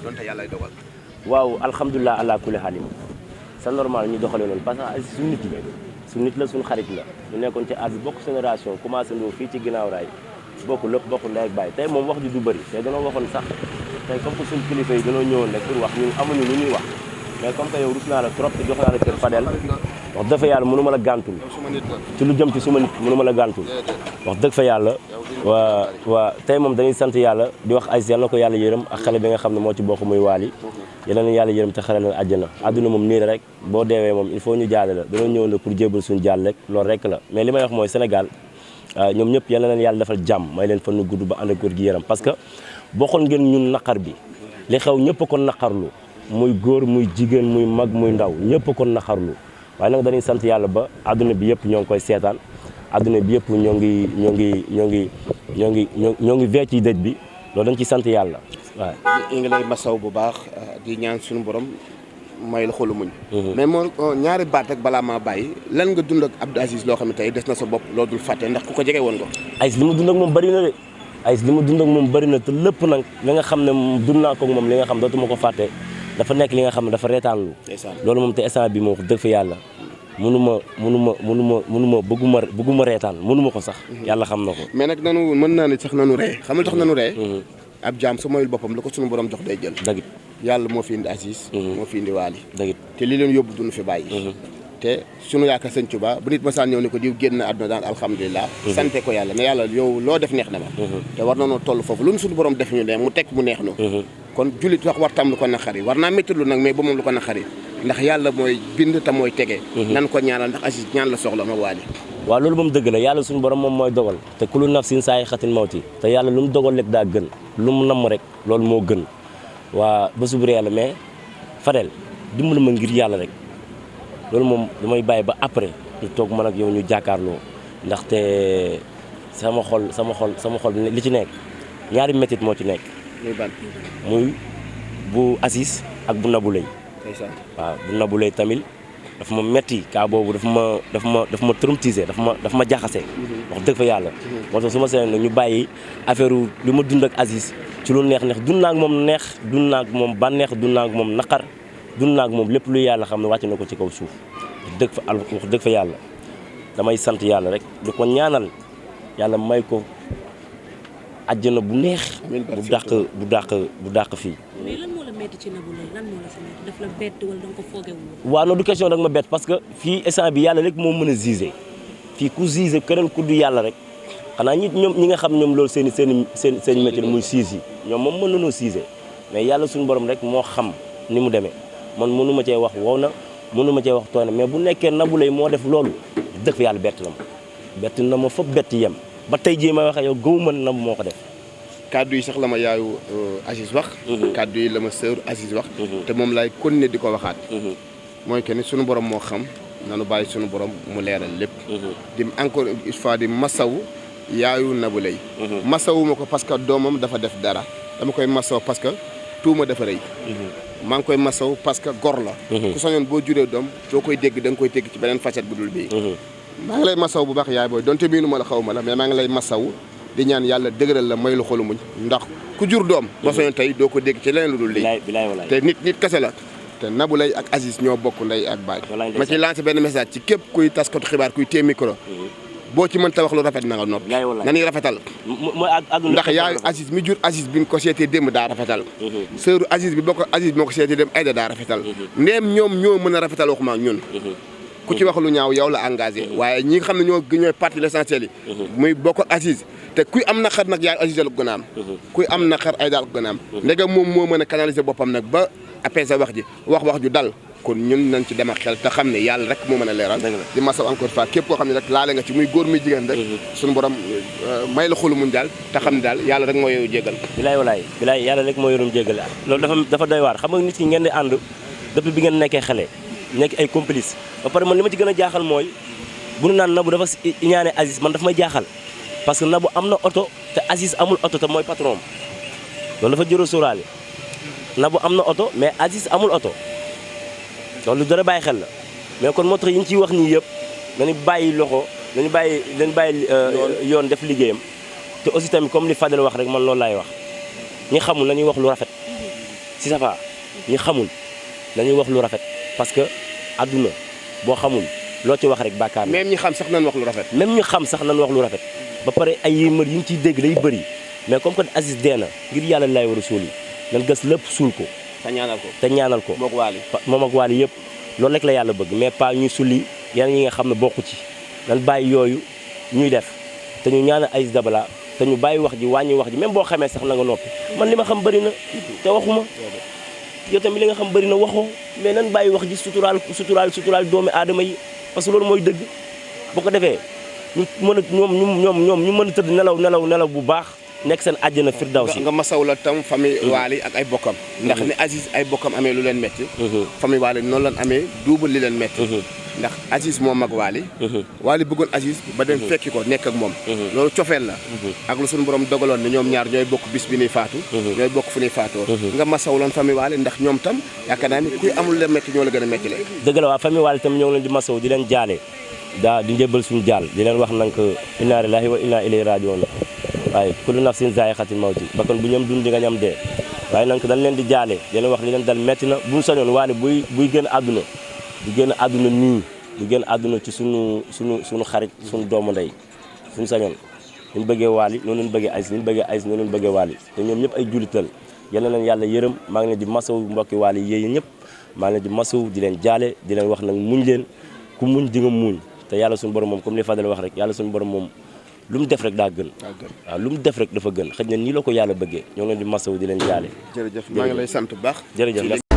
donte yàlla ay dogal. waaw alhamdulilah ala kulli xaalim c'est normal ñu doxalee noonu parce que Aziz suñu nit la suñu nit la suñu xarit la ñu nekkoon ci aar bi bokk génération commencé ndoo fii ci ginnaaw raay bokk lépp bokk ndey ak baay tey moom wax ji du bëri te danoo waxoon sax tey comme que suñu kilifa yi danoo ñëwoon rek pour wax ñun amuñu lu ñuy wax mais comme que yow rus naa la trop te jox naa la kër Fadel wax dëgg fa yàlla mënu ma la gàntul ci lu jëm ci suma nit mënu ma la gàntul wax dëgg fa yàlla waa tey moom dañuy sant yàlla di wax Aziz yal na ko yàlla yërëm ak xale bi nga xam ne moo ci bokk muy Waly yal na yàlla yërëm te xale na àjjana àdduna moom nii rek boo deewee moom il faut ñu jaale la dañoo ñëwoon la pour jébal suñu jàll rek loolu rek la mais li may wax mooy Sénégal ñoom ñëpp yal na leen yàlla defal jàmm may leen fan nu gudd ba ànd ak góor gi yaram parce que bokkoon ngeen ñun naqar bi li xew ñëpp a ko naqarlu muy góor muy jigéen muy mag muy ndaw ñëpp a ko naqarlu waaye nag dañuy sant yàlla ba àdduna bi yëpp ñoo ngi koy seetaan àdduna bi yëpp ñoo ngi vee ci dëj bi loolu dañ ci sant yàlla waaw. ñu ngi lay masaw bu baax di ñaan suñu borom may la xolu muñ. mais moo ñaari baat rek balaa maa bàyyi lan nga dund ak Abdou Aziz loo xam ne tey des na sa bopp loo dul fàtte ndax ku ko jege woon nga. Aziz li ma dund ak moom bëri na de Aziz li ma dund ak moom bëri na te lépp nag li nga xam ne dund naa ko ak moom li nga xam dootuma ko fàtte dafa nekk li nga xam ne dafa reetaanlu loolu moom te instant bi moom wax dëgg fa yàlla mënuma bëgguma reetaan mënuma ko sax yàlla xam na ko mais nag nanu mën naa ne sax nanu ree xamul tax nanu ree ab jaam su mayul boppam la ko suñu borom jox day jël dagit yàlla moo fi indi Aziz moo fi indi Waly dagit te li leen yóbbu duñu fi bàyyi te suñu yaakaar sëñ Tuba bu nit ma saan ñëw ne ko diw génn àdduna daan alhamdulilah sante ko yàlla ne yàlla yow loo def neex na ma te war na noo toll foofu lu nu suñu borom def ñu ne mu teg mu neex nu kon jullit wax war tam lu ko naqari war naa métti lu nag mais ba moom lu ko naqari ndax yàlla mooy bind te mooy tege nan ko ñaanal ndax Aziz ñaan la soxla ma Waly waaw loolu moom dëgg la yàlla suñu borom moom mooy dogal te kullu nafsin zaa'iqatul mawti te yàlla lu mu dogal rek daa gën lu mu namm rek loolu moo gën waa ba subur yàlla mais Fadel dimbali ma ngir yàlla rek loolu moom damay bàyyi ba après ñu toog man ak yow ñu jàkkaarloo ndaxte sama xol li ci nekk ñaari métit moo ci nekk muy bu Aziz ak bu Nabou Leye waaw bu Nabou Leye tamit dafa ma metti kaa boobu dafa ma traumatisé dafa ma jaxase wax dëgg fa yàlla moo tax su ma seen nag ñu bàyyi affaire li ma dund ak Aziz ci lu neex dund naa ak moom neex dund naa ak moom bànneex dund naa ak moom naqar dund naa ak moom lépp lu yàlla xam ne wàcc na ko ci kaw suuf wax dëgg fa yàlla damay sant yàlla rek di ko ñaanal yàlla may ko àjjana bu neex bu dàq fii. mais lan moo la métti ci Nabou Leye lan moo la si métti daf la bett wala da nga ko foogewul. waaw non du question rek ma bett parce que fii instant bi yàlla rek moo mën a juger fii ku juger keneen ku du yàlla rek xanaa ñi nga xam ñoom loolu seen métier muy siis yi ñoom moom mën nañoo juger mais yàlla suñu borom rek moo xam ni mu demee man mënu ma cee wax wow na mënu ma cee wax tooy na mais bu nekkee Nabou Leye moo def loolu dëgg fa yàlla bett na ma fa bett yem ba tey jii may waxee yow gëwuma Nabou moo ko def. kaddu yi sax la ma yaayu Aziz wax kaddu yi la ma sœur Aziz wax te moom lay continuer di ko waxaat mooy que ni sunu borom moo xam nanu bàyyi sunu borom mu leeral lépp di encore une fois di masawu yaayu Nabou Leye masawu ma ko parce que doomam dafa def dara dama koy masaw parce que tuuma dafa rëy maa ngi koy masaw parce que gor la ku sañoon boo juree doom doo koy dégg da nga koy dégg ci beneen facette bu dul bii maa ngi lay masaw bu baax yaay booy donte miinu ma la xaw ma la mais maa ngi lay masaw di ñaan yàlla dëgëral la may lu xolu muñ ndax ku jur doom ma soñoon tey doo ko dégg ci leneen lu dul lii te nit kese la te Nabou Leye ak Aziz ñoo bokk ndey ak baay ma ci lancé benn message ci képp kuy taskatu xibaar kuy téye micro boo ci mënta wax lu rafet na nga noppi nañuy rafetal ndax yaayu Aziz mi jur Aziz bi nga ko seetee démb daa rafetal sœuru Aziz bi boo ko Aziz moo ko seetee démb Aïda daa rafetal ndeem ñoom ñoo mën a rafetal waxuma ak ñun ku ci wax lu ñaaw yow la engagé waaye ñi nga xam ne ñooy partie l'essentiel yi muy bokk Aziz te kuy am naqar nag yaay Aziz la gën a am kuy am naqar ay daal gën a am ndegam moom moo mën a canaliser boppam nag ba apaiser wax ji wax ju dal kon ñun nañ ci dem ak xel te xam ne yàlla rek moo mën a leeral di masaw encore fois képp koo xam ne rek laale nga ci muy góor muy jigéen rek suñu borom may la xolu muñ daal te xam ne daal yàlla rek moo yow jéggal bilaay yàlla rek moo yorum jéggal loolu dafa doy waar xam nga nit ki ngeen di ànd depuis bi ngeen nekkee xale nekk ay complice ba pare man li ma ci gën a jaaxal mooy bu nu naan Nabou dafa ñaane Aziz man dafa may jaaxal parce que Nabou am na oto te Aziz amul oto te mooy patron loolu dafa jërë sóoraale Nabou am na oto mais Aziz amul oto loolu dara bàyyi xel la mais kon moo tax yi ñu ciy wax nii yëpp nañu bàyyi loxo dañu bàyyi yoon def liggéeyam te aussi tamit comme li Fadel wax rek man loolu laay wax ñi xamul nañuy wax lu rafet si safa ñi xamul dañuy wax lu rafet parce que àdduna boo xamul loo ci wax rek bàkkaar la. même ñi xam sax nañ wax lu rafet. même ñu xam sax nañ wax lu rafet ba pare ay yéemar yi ñu ciy dégg day bëri mais comme que Aziz dee na ngir yàlla lay war a suul yi nan gas lépp suul ko te ñaanal ko. te ñaanal ko moog waali. moom ak waali yëpp loolu rek la yàlla bëgg mais pas ñuy sulli yeneen yi nga xam ne bokku ci nan bàyyi yooyu ñuy def te ñu ñaanal Aziz Dabala te ñu bàyyi wax ji wàññi wax ji même boo xamee sax na nga noppi man li ma xam bëri na te waxuma yow tamit li nga xam bëri na waxoo mais nan bàyyi wax ji suturaal doomi aadama yi parce que loolu mooy dëgg boo ko defee ñu mën a ñoom ñu mën a tëdd nelaw bu baax nekk seen àjjana firdawsi. nga masaw la tam famille waali ak ay bokkam. ndax ni Aziz ay bokkam amee lu leen metti famille waali noonu lan amee double li leen metti ndax Aziz moo mag waali waali bëggoon Aziz ba dem fekki ko nekk ak moom loolu cofeel la ak lu suñu borom dogaloon ne ñoom ñaar ñooy bokk bis bi ñuy faatu ñooy bokk fu ñuy faatoo nga masaw lan famille waali ndax ñoom tam yaakaar naa ni kuy amul la metti ñoo la gën a metti le dëgg la waa famille waali tam ñoo ngi leen di masaw di leen jaale di njëbal suñu jaal di leen wax nag inna lillahi wa inna ilayhi raji'un waaye kullu nafsin zaa'iqatul mawti bakkan bu ñam dund di nga ñam dee waaye nag dañ leen di jaale di leen wax li leen dal metti na bu ñu sañoon waale buy génn àdduna du génn àdduna nii du génn àdduna ci suñu xarit suñu doomu ndey suñu sañoon ñu bëggee waali noonu ñu bëggee Aziz ñu bëggee Aziz noonu ñu bëggee waali te ñoom ñëpp ay jullital yal na leen yàlla yërëm maa ngi leen di masaw mbokki waali yéen ñëpp maa ngi leen di masaw di leen jaale di leen wax nag muñ leen ku muñ di nga muñ te yàlla suñu borom moom comme li Fadel wax rek yàlla suñu borom moom lu mu def rek daa gën waaw lu mu def rek dafa gën xëy na nii la ko yàlla bëggee ñoo ngi leen di masaw di leen jaale jërëjëf maa ngi lay sant bu baax jërëjëf